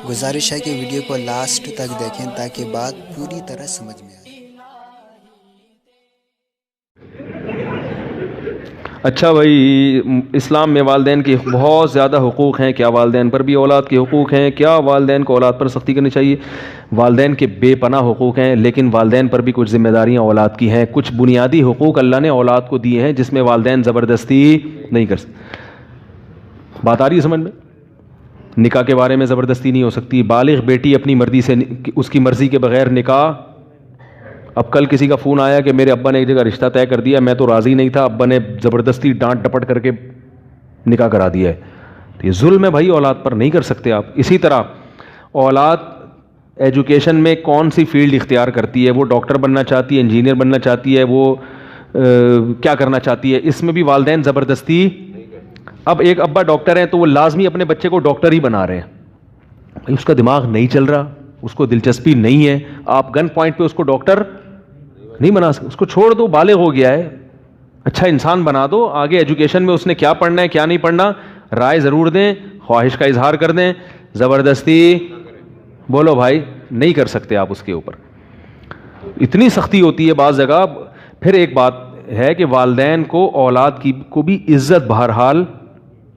گزارش ہے کہ ویڈیو کو لاسٹ تک دیکھیں تاکہ بات پوری طرح سمجھ میں آئے۔ اچھا بھائی، اسلام میں والدین کے بہت زیادہ حقوق ہیں. کیا والدین پر بھی اولاد کے حقوق ہیں؟ کیا والدین کو اولاد پر سختی کرنی چاہیے؟ والدین کے بے پناہ حقوق ہیں، لیکن والدین پر بھی کچھ ذمہ داریاں اولاد کی ہیں. کچھ بنیادی حقوق اللہ نے اولاد کو دیے ہیں جس میں والدین زبردستی نہیں کر سکتے. بات آ رہی ہے سمجھ میں؟ نکاح کے بارے میں زبردستی نہیں ہو سکتی. بالغ بیٹی اپنی مرضی سے، اس کی مرضی کے بغیر نکاح. اب کل کسی کا فون آیا کہ میرے ابا نے ایک جگہ رشتہ طے کر دیا، میں تو راضی نہیں تھا، ابا نے زبردستی ڈانٹ ڈپٹ کر کے نکاح کرا دیا ہے. تو یہ ظلم ہے بھائی، اولاد پر نہیں کر سکتے آپ. اسی طرح اولاد ایجوکیشن میں کون سی فیلڈ اختیار کرتی ہے، وہ ڈاکٹر بننا چاہتی ہے، انجینئر بننا چاہتی ہے، وہ کیا کرنا چاہتی ہے، اس میں بھی والدین زبردستی. اب ایک ابا ڈاکٹر ہیں تو وہ لازمی اپنے بچے کو ڈاکٹر ہی بنا رہے ہیں. اس کا دماغ نہیں چل رہا، اس کو دلچسپی نہیں ہے، آپ گن پوائنٹ پہ اس کو ڈاکٹر نہیں بنا سکتے. اس کو چھوڑ دو، بالغ ہو گیا ہے، اچھا انسان بنا دو. آگے ایجوکیشن میں اس نے کیا پڑھنا ہے کیا نہیں پڑھنا رائے ضرور دیں، خواہش کا اظہار کر دیں. زبردستی بولو بھائی نہیں کر سکتے آپ اس کے اوپر. اتنی سختی ہوتی ہے بعض جگہ. پھر ایک بات ہے کہ والدین کو اولاد کی کو بھی عزت بہرحال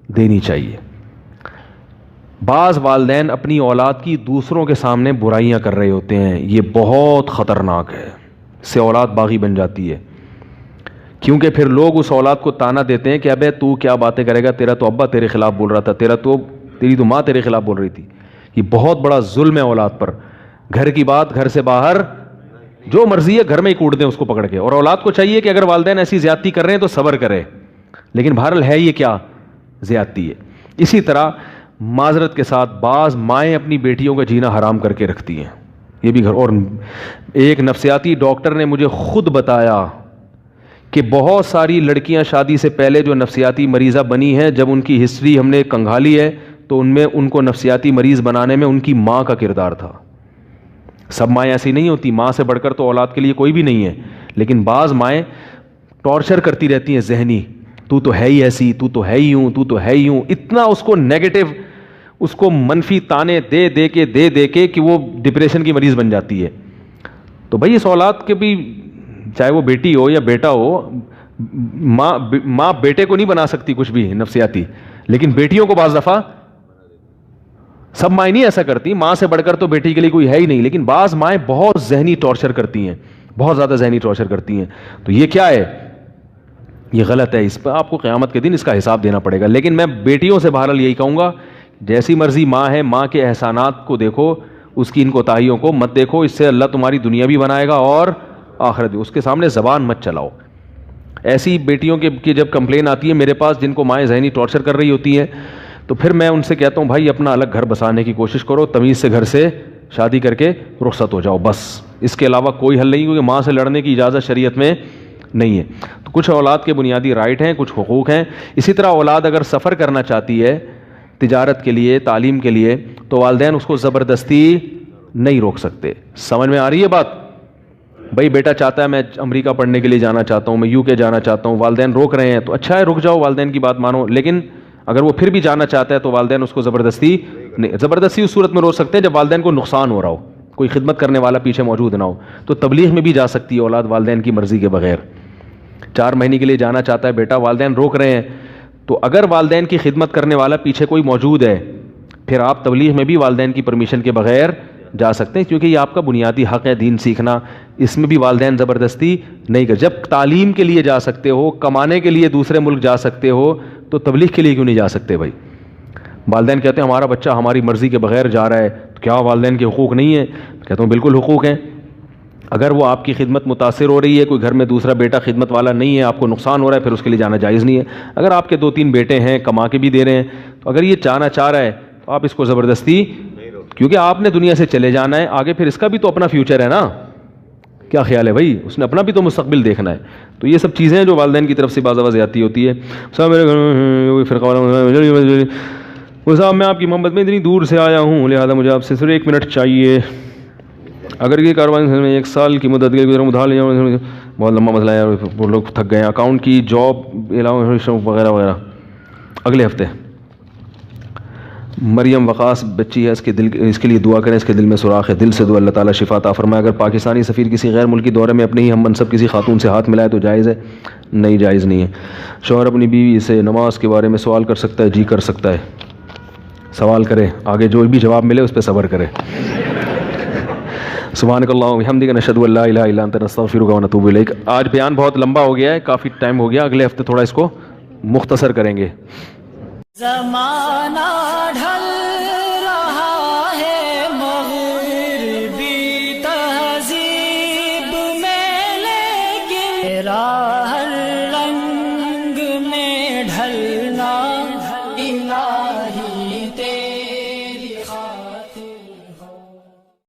دینی چاہیے. بعض والدین اپنی اولاد کی دوسروں کے سامنے برائیاں کر رہے ہوتے ہیں، یہ بہت خطرناک ہے. اس سے اولاد باغی بن جاتی ہے، کیونکہ پھر لوگ اس اولاد کو تانا دیتے ہیں کہ ابے تو کیا باتیں کرے گا، تیرا تو ابا تیرے خلاف بول رہا تھا، تیری تو ماں تیرے خلاف بول رہی تھی. یہ بہت بڑا ظلم ہے اولاد پر. گھر کی بات گھر سے باہر، جو مرضی ہے گھر میں ہی کوٹ دیں اس کو پکڑ کے. اور اولاد کو چاہیے کہ اگر والدین ایسی زیادتی کر رہے ہیں تو صبر کرے، لیکن بہرحال ہے یہ کیا زیادتی ہے. اسی طرح معذرت کے ساتھ بعض مائیں اپنی بیٹیوں کا جینا حرام کر کے رکھتی ہیں، یہ بھی گھر. اور ایک نفسیاتی ڈاکٹر نے مجھے خود بتایا کہ بہت ساری لڑکیاں شادی سے پہلے جو نفسیاتی مریضہ بنی ہیں، جب ان کی ہسٹری ہم نے کنگھالی ہے تو ان میں ان کو نفسیاتی مریض بنانے میں ان کی ماں کا کردار تھا. سب مائیں ایسی نہیں ہوتی، ماں سے بڑھ کر تو اولاد کے لیے کوئی بھی نہیں ہے، لیکن بعض مائیں ٹارچر کرتی رہتی ہیں ذہنی، تو تو ہے ہی ایسی، تو تو ہے ہی ہوں، تو تو ہے ہی ہوں. اتنا اس کو نیگیٹو، اس کو منفی تانے دے دے کے کہ وہ ڈپریشن کی مریض بن جاتی ہے. تو بھائی اس اولاد کے بھی، چاہے وہ بیٹی ہو یا بیٹا ہو، ماں بیٹے کو نہیں بنا سکتی کچھ بھی نفسیاتی، لیکن بیٹیوں کو بعض دفعہ، سب مائیں نہیں ایسا کرتی، ماں سے بڑھ کر تو بیٹی کے لیے کوئی ہے ہی نہیں، لیکن بعض مائیں بہت ذہنی ٹارچر کرتی ہیں، بہت زیادہ ذہنی ٹارچر کرتی ہیں. تو یہ کیا ہے؟ یہ غلط ہے. اس پہ آپ کو قیامت کے دن اس کا حساب دینا پڑے گا. لیکن میں بیٹیوں سے بہرحال یہی کہوں گا، جیسی مرضی ماں ہے، ماں کے احسانات کو دیکھو، اس کی ان کوتاہیوں کو مت دیکھو. اس سے اللہ تمہاری دنیا بھی بنائے گا اور آخرت بھی. اس کے سامنے زبان مت چلاؤ. ایسی بیٹیوں کی جب کمپلین آتی ہے میرے پاس جن کو مائیں ذہنی ٹارچر کر رہی ہوتی ہیں، تو پھر میں ان سے کہتا ہوں بھائی اپنا الگ گھر بسانے کی کوشش کرو، تمیز سے گھر سے شادی کر کے رخصت ہو جاؤ، بس. اس کے علاوہ کوئی حل نہیں، کیونکہ ماں سے لڑنے کی اجازت شریعت میں نہیں ہے. تو کچھ اولاد کے بنیادی رائٹ ہیں، کچھ حقوق ہیں. اسی طرح اولاد اگر سفر کرنا چاہتی ہے تجارت کے لیے، تعلیم کے لیے، تو والدین اس کو زبردستی نہیں روک سکتے. سمجھ میں آ رہی ہے بات؟ بھائی بیٹا چاہتا ہے میں امریکہ پڑھنے کے لیے جانا چاہتا ہوں، میں UK جانا چاہتا ہوں، والدین روک رہے ہیں تو اچھا ہے، رک جاؤ، والدین کی بات مانو. لیکن اگر وہ پھر بھی جانا چاہتا ہے تو والدین اس کو زبردستی نہیں. زبردستی اس صورت میں روک سکتے ہیں جب والدین کو نقصان ہو رہا ہو، کوئی خدمت کرنے والا پیچھے موجود نہ ہو. تو تبلیغ میں بھی جا سکتی ہے اولاد والدین کی مرضی کے بغیر. 4 مہینے کے لیے جانا چاہتا ہے بیٹا، والدین روک رہے ہیں، تو اگر والدین کی خدمت کرنے والا پیچھے کوئی موجود ہے، پھر آپ تبلیغ میں بھی والدین کی پرمیشن کے بغیر جا سکتے ہیں، کیونکہ یہ آپ کا بنیادی حق ہے دین سیکھنا. اس میں بھی والدین زبردستی نہیں کر. جب تعلیم کے لیے جا سکتے ہو، کمانے کے لیے دوسرے ملک جا سکتے ہو، تو تبلیغ کے لیے کیوں نہیں جا سکتے بھائی؟ والدین کہتے ہیں ہمارا بچہ ہماری مرضی کے بغیر جا رہا ہے، تو کیا والدین کے حقوق نہیں ہیں؟ کہتا ہوں بالکل حقوق ہیں. اگر وہ آپ کی خدمت متاثر ہو رہی ہے، کوئی گھر میں دوسرا بیٹا خدمت والا نہیں ہے، آپ کو نقصان ہو رہا ہے، پھر اس کے لیے جانا جائز نہیں ہے. اگر آپ کے 2-3 بیٹے ہیں، کما کے بھی دے رہے ہیں، تو اگر یہ جانا چاہ رہا ہے تو آپ اس کو زبردستی، کیونکہ آپ نے دنیا سے چلے جانا ہے، آگے پھر اس کا بھی تو اپنا فیوچر ہے نا. کیا خیال ہے بھائی؟ اس نے اپنا بھی تو مستقبل دیکھنا ہے. تو یہ سب چیزیں ہیں جو والدین کی طرف سے بعض زیادتی ہوتی ہے. صاحب میرے گھر میں فرقہ والا، صاحب میں آپ کی محبت میں اتنی دور سے آیا ہوں، لہٰذا مجھے آپ سے صرف 1 منٹ چاہیے. اگر یہ کاروبار میں 1 سال کی مدت کے لیے ادھار لیا، بہت لمبا مسئلہ ہے، وہ لوگ تھک گئے ہیں، اکاؤنٹ کی جاب علاوہ وغیرہ وغیرہ، اگلے ہفتے. مریم وقاص بچی ہے، اس کے لیے دعا کریں، اس کے دل میں سوراخ ہے، دل سے دعا، اللہ تعالیٰ شفا عطا فرمائے۔ اگر پاکستانی سفیر کسی غیر ملکی دورے میں اپنے ہی ہم منصب کسی خاتون سے ہاتھ ملائے تو جائز ہے؟ نہیں، جائز نہیں ہے۔ شوہر اپنی بیوی سے نماز کے بارے میں سوال کر سکتا ہے؟ جی کر سکتا ہے، سوال کرے، آگے جو بھی جواب ملے اس پہ صبر کرے۔ سبحانک اللہم و بحمدک، نشہد ان لا الہ الا انت، نستغفرک و نتوب الیک۔ آج بیان بہت لمبا ہو گیا ہے، کافی ٹائم ہو گیا، اگلے ہفتے تھوڑا اس کو مختصر کریں گے۔ زمانہ ڈھل رہا ہے مغربی تہذیب میں، لیکن